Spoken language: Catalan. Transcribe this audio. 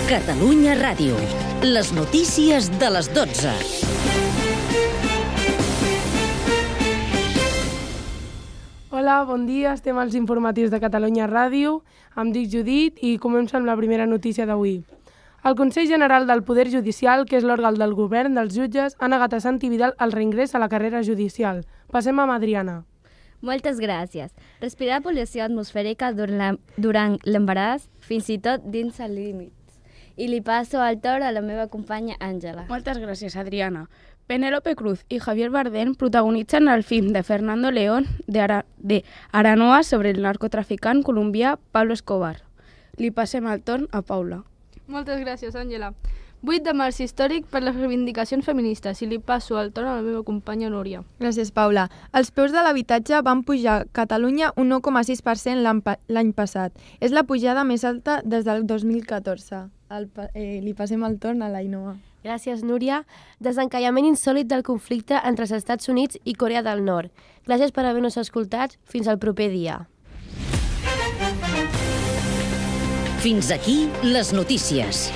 Catalunya Ràdio. Les notícies de les 12. Hola, bon dia. Estem als informatius de Catalunya Ràdio. Em dic Judit i començo amb la primera notícia d'avui. El Consell General del Poder Judicial, que és l'òrgan del govern dels jutges, ha negat a Santi Vidal el reingrés a la carrera judicial. Passem amb Adriana. Moltes gràcies. Respirar pol·lució atmosfèrica durant l'embaràs, fins i tot dins els límits. I li passo el torn a la meva companya Àngela. Moltes gràcies, Adriana. Penélope Cruz i Javier Bardem protagonitzen el film de Fernando León de Aranoa sobre el narcotraficant colombià Pablo Escobar. Li passem el torn a Paula. Moltes gràcies, Àngela. 8 de març històric per les reivindicacions feministes i li passo el torn a la meva companya Núria. Gràcies, Paula. Els preus de l'habitatge van pujar a Catalunya un 9,6% l'any passat. És la pujada més alta des del 2014. Li passem el torn a l'Ainoa. Gràcies, Núria. Desencallament insòlit del conflicte entre els Estats Units i Corea del Nord. Gràcies per haver-nos escoltat. Fins al proper dia. Fins aquí les notícies.